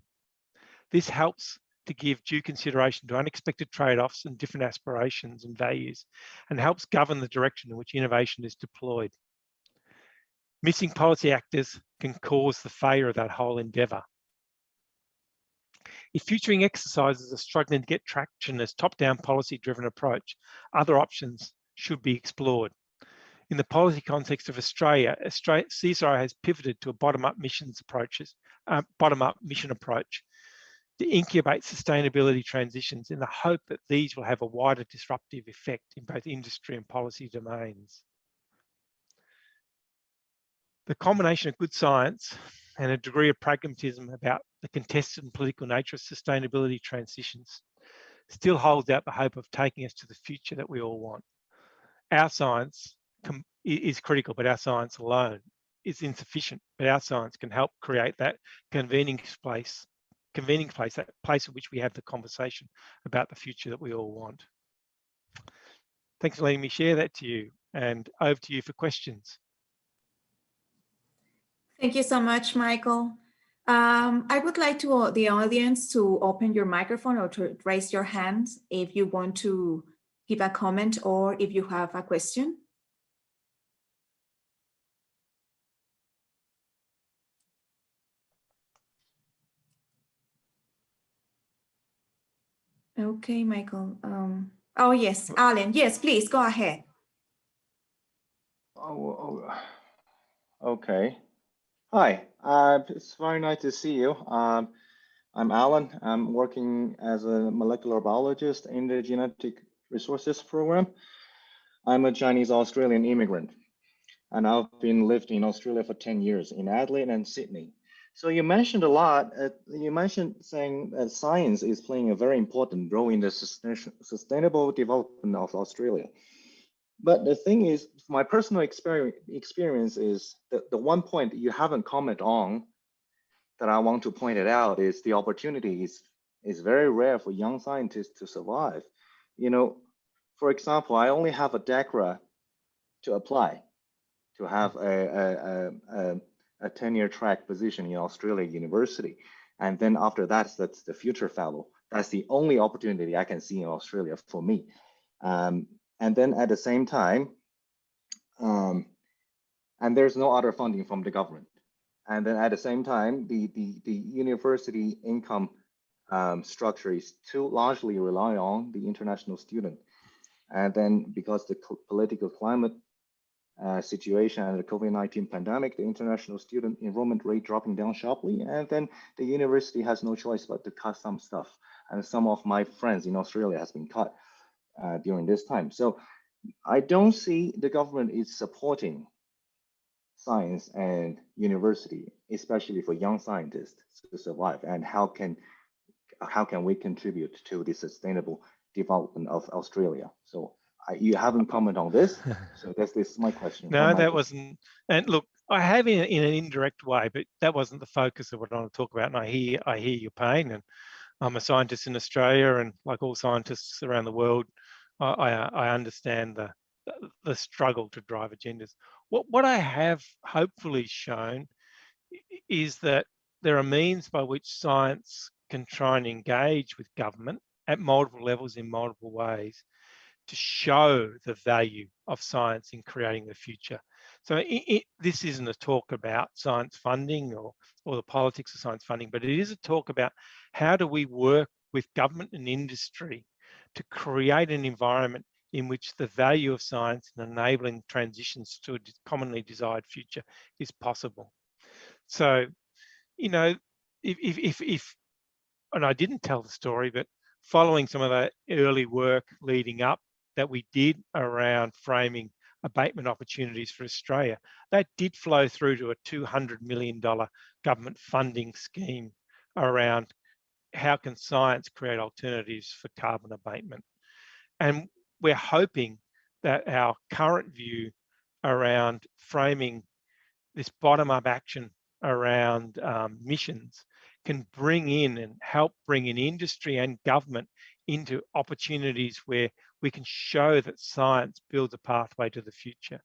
This helps to give due consideration to unexpected trade-offs and different aspirations and values, and helps govern the direction in which innovation is deployed. Missing policy actors can cause the failure of that whole endeavour. If futuring exercises are struggling to get traction as top-down policy-driven approach, other options should be explored. In the policy context of Australia, CSIRO has pivoted to a bottom-up mission approach to incubate sustainability transitions in the hope that these will have a wider disruptive effect in both industry and policy domains. The combination of good science and a degree of pragmatism about the contested and political nature of sustainability transitions still holds out the hope of taking us to the future that we all want. Our science is critical, but our science alone is insufficient. But our science can help create that convening place, that place in which we have the conversation about the future that we all want. Thanks for letting me share that to you, and over to you for questions.
Thank you so much, Michael. I would like the audience to open your microphone or to raise your hand if you want to give a comment or if you have a question. Okay, Michael. Oh, yes, Alan. Yes, please go ahead.
Okay. Hi, it's very nice to see you. I'm Alan. I'm working as a molecular biologist in the Genetic Resources Program. I'm a Chinese Australian immigrant, and I've been lived in Australia for 10 years in Adelaide and Sydney. So you mentioned a lot. You mentioned saying that science is playing a very important role in the sustainable development of Australia. But the thing is, my personal experience is that the one point you haven't commented on that I want to point it out is the opportunity is very rare for young scientists to survive. You know, for example, I only have a DACRA to apply to have a tenure track position in Australia University. And then after that, that's the future fellow. That's the only opportunity I can see in Australia for me. And then at the same time, and there's no other funding from the government. And then at the same time, the university income structure is too largely rely on the international student. And then because the political climate situation and the COVID-19 pandemic, the international student enrollment rate dropping down sharply. And then the university has no choice but to cut some stuff. And some of my friends in Australia has been cut during this time. So I don't see the government is supporting science and university, especially for young scientists to survive. And how can we contribute to the sustainable development of Australia? So you haven't commented on this, so this is my question.
No, that wasn't. And look, I have in an indirect way, but that wasn't the focus of what I want to talk about. And I hear your pain, and I'm a scientist in Australia, and like all scientists around the world, I understand the struggle to drive agendas. What I have hopefully shown is that there are means by which science can try and engage with government at multiple levels in multiple ways to show the value of science in creating the future. So this isn't a talk about science funding or the politics of science funding, but it is a talk about how do we work with government and industry to create an environment in which the value of science and enabling transitions to a commonly desired future is possible. So, you know, if and I didn't tell the story, but following some of the early work leading up that we did around framing abatement opportunities for Australia, that did flow through to a $200 million government funding scheme around how can science create alternatives for carbon abatement. And we're hoping that our current view around framing this bottom-up action around missions can bring in and help bring in industry and government into opportunities where we can show that science builds a pathway to the future.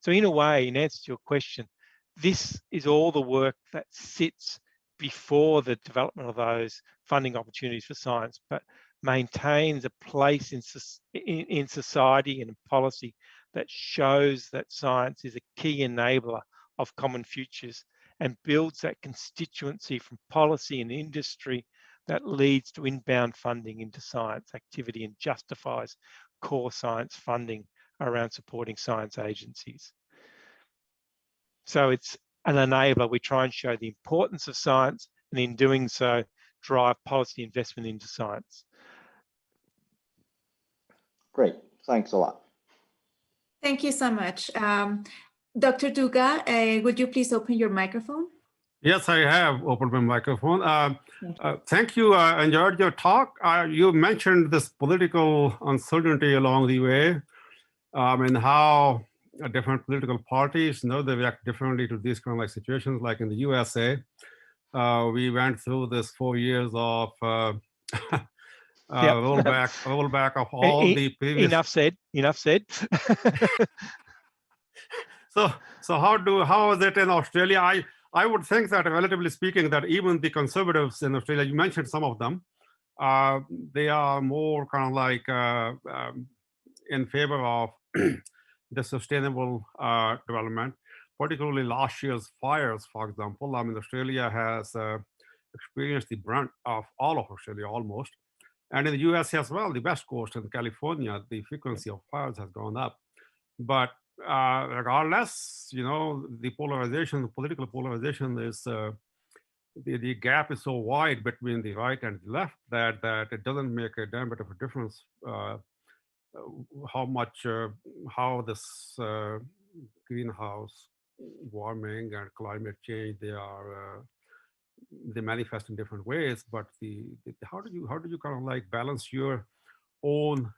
So in a way, in answer to your question, this is all the work that sits before the development of those funding opportunities for science, but maintains a place in society and in policy that shows that science is a key enabler of common futures and builds that constituency from policy and industry that leads to inbound funding into science activity and justifies core science funding around supporting science agencies. So it's an enabler. We try and show the importance of science, and in doing so, drive policy investment into science.
Great, thanks a lot.
Thank you so much. Dr. Duga, would you please open your microphone?
Yes, I have opened my microphone. Thank you. I enjoyed your talk. You mentioned this political uncertainty along the way, and how different political parties they react differently to these kind of like situations. Like in the USA, we went through this 4 years of rollback of all the previous.
Enough said. Enough said.
So how is it in Australia? I would think that, relatively speaking, that even the conservatives in Australia, you mentioned some of them, they are more kind of like in favor of the sustainable development, particularly last year's fires, for example. I mean, Australia has experienced the brunt of all of Australia almost. And in the US as well, the West Coast and California, the frequency of fires has gone up. But regardless, the polarization, the political polarization is, the gap is so wide between the right and the left that it doesn't make a damn bit of a difference how this greenhouse warming and climate change, they manifest in different ways. But how do you kind of like balance your own,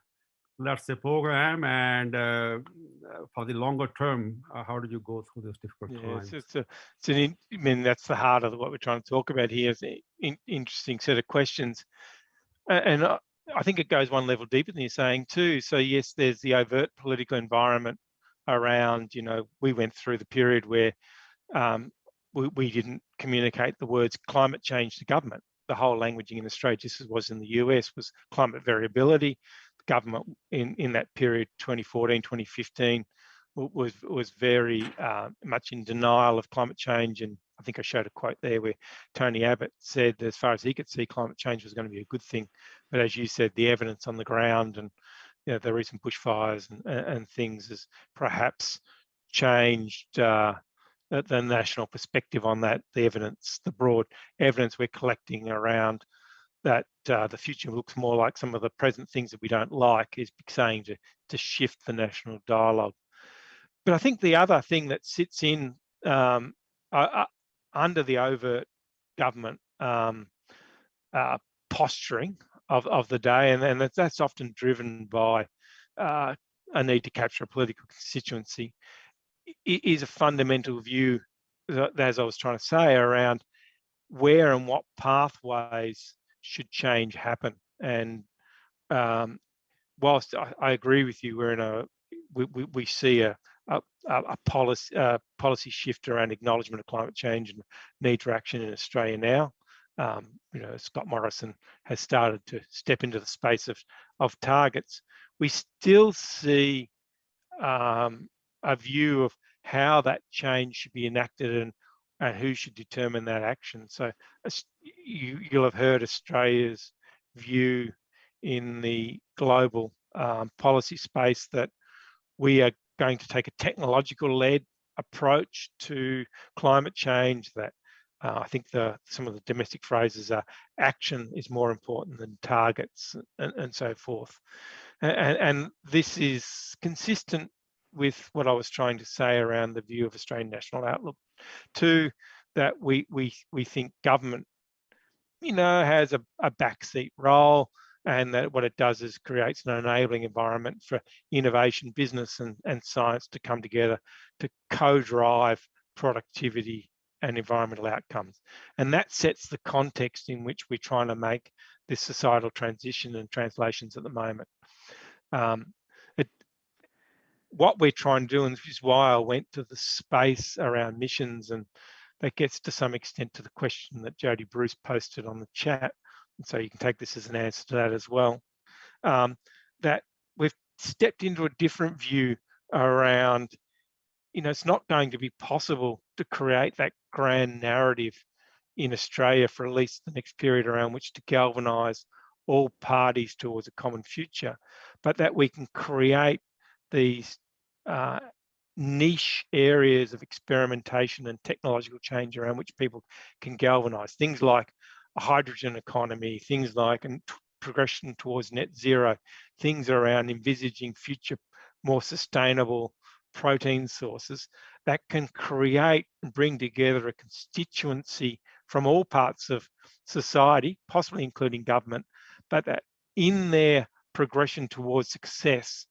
let's say, program, and for the longer term, how do you go through this difficult times?
I mean, that's the heart of what we're trying to talk about here. Is an interesting set of questions, and I think it goes one level deeper than you're saying too. So yes, there's the overt political environment around. We went through the period where we didn't communicate the words climate change to government. The whole languaging in Australia, just as was in the US, was climate variability. The government in that period, 2014, 2015, was very much in denial of climate change. And I think I showed a quote there where Tony Abbott said that as far as he could see, climate change was going to be a good thing. But as you said, the evidence on the ground and the recent bushfires and things has perhaps changed the national perspective on that. The evidence, the broad evidence we're collecting around that the future looks more like some of the present things that we don't like is saying to shift the national dialogue. But I think the other thing that sits in under the overt government posturing of the day, and that's often driven by a need to capture a political constituency, is a fundamental view, as I was trying to say, around where and what pathways should change happen. And whilst I agree with you, we see a policy shift around acknowledgement of climate change and need for action in Australia now. Scott Morrison has started to step into the space of targets. We still see a view of how that change should be enacted and who should determine that action. So you'll have heard Australia's view in the global policy space that we are going to take a technological-led approach to climate change, that I think some of the domestic phrases are action is more important than targets and so forth. And this is consistent with what I was trying to say around the view of Australian National Outlook. Two, that we think government, has a backseat role, and that what it does is creates an enabling environment for innovation, business and science to come together to co-drive productivity and environmental outcomes. And that sets the context in which we're trying to make this societal transition and translations at the moment. What we're trying to do, and this is why I went to the space around missions, and that gets to some extent to the question that Jody Bruce posted on the chat. And so you can take this as an answer to that as well. That we've stepped into a different view around, it's not going to be possible to create that grand narrative in Australia for at least the next period around which to galvanise all parties towards a common future, but that we can create these niche areas of experimentation and technological change around which people can galvanise. Things like a hydrogen economy, things like progression towards net zero, things around envisaging future more sustainable protein sources that can create and bring together a constituency from all parts of society, possibly including government, but that in their progression towards success,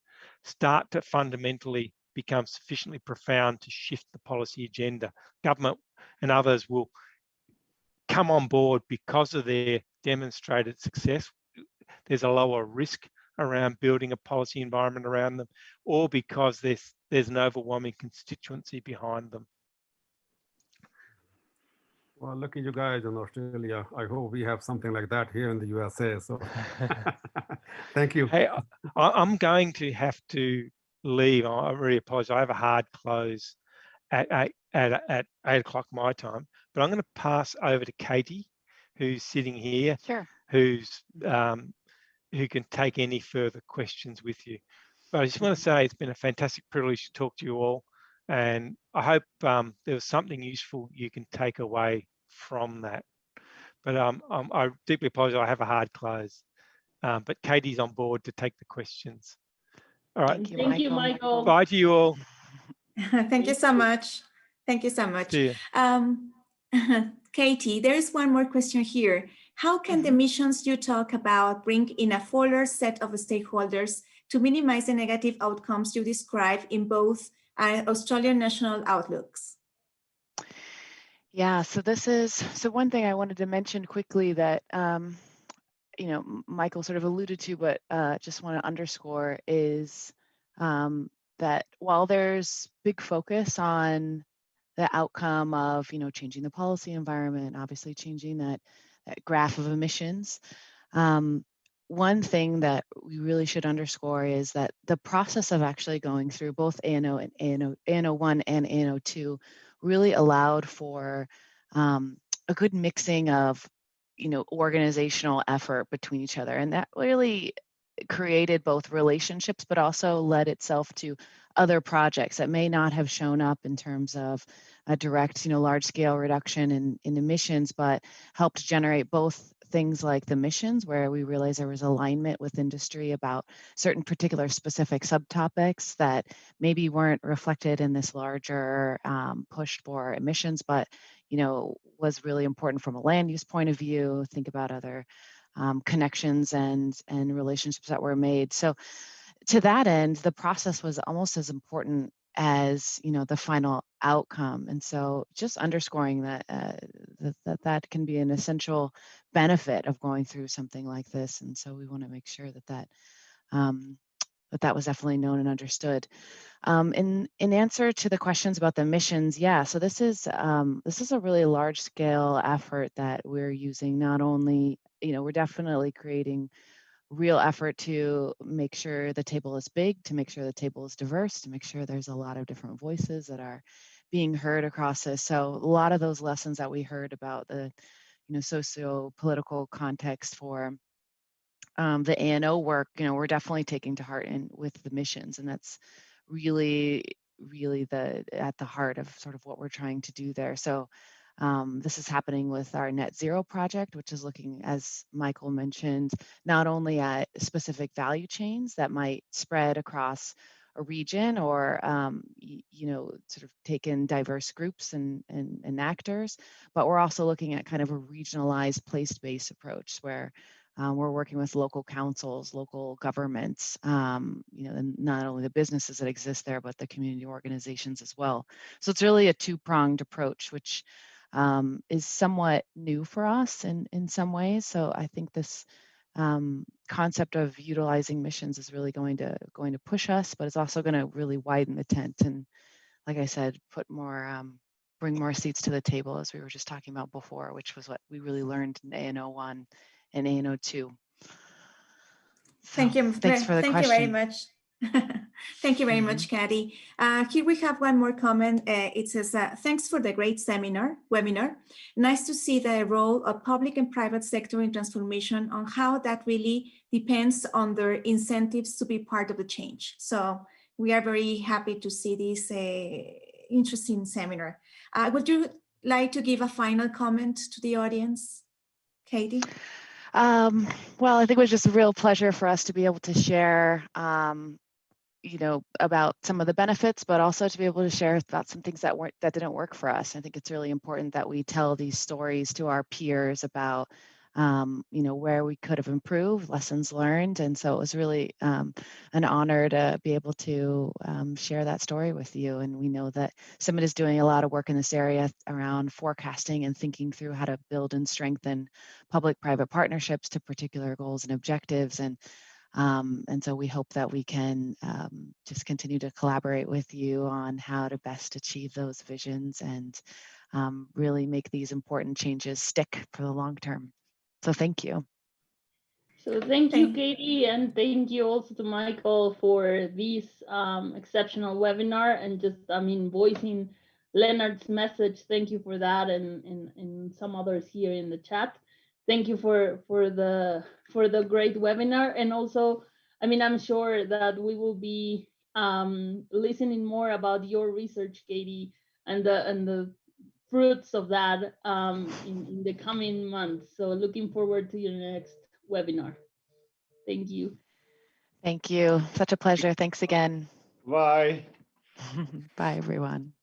start to fundamentally become sufficiently profound to shift the policy agenda. Government and others will come on board because of their demonstrated success. There's a lower risk around building a policy environment around them, or because there's an overwhelming constituency behind them.
Well, look at you guys in Australia. I hope we have something like that here in the USA. So thank you.
Hey, I'm going to have to leave. I really apologize. I have a hard close at 8 o'clock my time, but I'm going to pass over to Katie, who's sitting here,
Sure.
who can take any further questions with you. But I just want to say it's been a fantastic privilege to talk to you all, and I hope there was something useful you can take away from that. But I deeply apologize. I have a hard close, but Katie's on board to take the questions. All right.
Thank you, Michael.
Bye to you all.
Thank you so much. Thank you so much.
See you.
Katie, there is one more question here. How can the missions you talk about bring in a fuller set of stakeholders to minimize the negative outcomes you describe in both Australian national outlooks?
Yeah, so one thing I wanted to mention quickly that, Michael sort of alluded to, but just want to underscore is that while there's big focus on the outcome of, changing the policy environment, obviously changing that graph of emissions, one thing that we really should underscore is that the process of actually going through both ANO and ANO1 and ANO2 really allowed for a good mixing of, organizational effort between each other. And that really created both relationships, but also led itself to other projects that may not have shown up in terms of a direct, large scale reduction in emissions, but helped generate both things like the missions, where we realized there was alignment with industry about certain particular specific subtopics that maybe weren't reflected in this larger push for emissions, but was really important from a land use point of view. Think about other connections and relationships that were made. So to that end, the process was almost as important as the final outcome. And so just underscoring that that can be an essential benefit of going through something like this. And so we want to make sure that was definitely known and understood. In answer to the questions about the missions, yeah, so this is a really large scale effort that we're using. Not only, we're definitely creating real effort to make sure the table is big, to make sure the table is diverse, to make sure there's a lot of different voices that are being heard across this. So a lot of those lessons that we heard about the, socio-political context for the ANO work, we're definitely taking to heart with the missions, and that's really at the heart of sort of what we're trying to do there. So this is happening with our net zero project, which is looking, as Michael mentioned, not only at specific value chains that might spread across a region or, sort of take in diverse groups and actors, but we're also looking at kind of a regionalized place-based approach where we're working with local councils, local governments, and not only the businesses that exist there, but the community organizations as well. So it's really a two-pronged approach, which is somewhat new for us in some ways. So I think this concept of utilizing missions is really going to push us, but it's also going to really widen the tent and, like I said, put more bring more seats to the table, as we were just talking about before, which was what we really learned in ANO 1 and ANO 2. So,
Thank you.
Thanks for the question.
Thank you very much. Thank you very much, Kathy. Here we have one more comment. It says, thanks for the great webinar. Nice to see the role of public and private sector in transformation, on how that really depends on their incentives to be part of the change. So we are very happy to see this interesting seminar. Would you like to give a final comment to the audience, Katie?
Well, I think it was just a real pleasure for us to be able to share, about some of the benefits, but also to be able to share about some things that didn't work for us. I think it's really important that we tell these stories to our peers about, where we could have improved, lessons learned. And so it was really an honor to be able to share that story with you. And we know that CIMMYT is doing a lot of work in this area around forecasting and thinking through how to build and strengthen public-private partnerships to particular goals and objectives. And so we hope that we can just continue to collaborate with you on how to best achieve those visions and really make these important changes stick for the long term. So thank you.
So thank you, Katie, and thank you also to Michael for this exceptional webinar and just, voicing Leonard's message. Thank you for that, and some others here in the chat. Thank you for the great webinar, and also, I'm sure that we will be listening more about your research, Katie, and the fruits of that in the coming months. So looking forward to your next webinar. Thank you.
Thank you. Such a pleasure. Thanks again.
Bye.
Bye, everyone.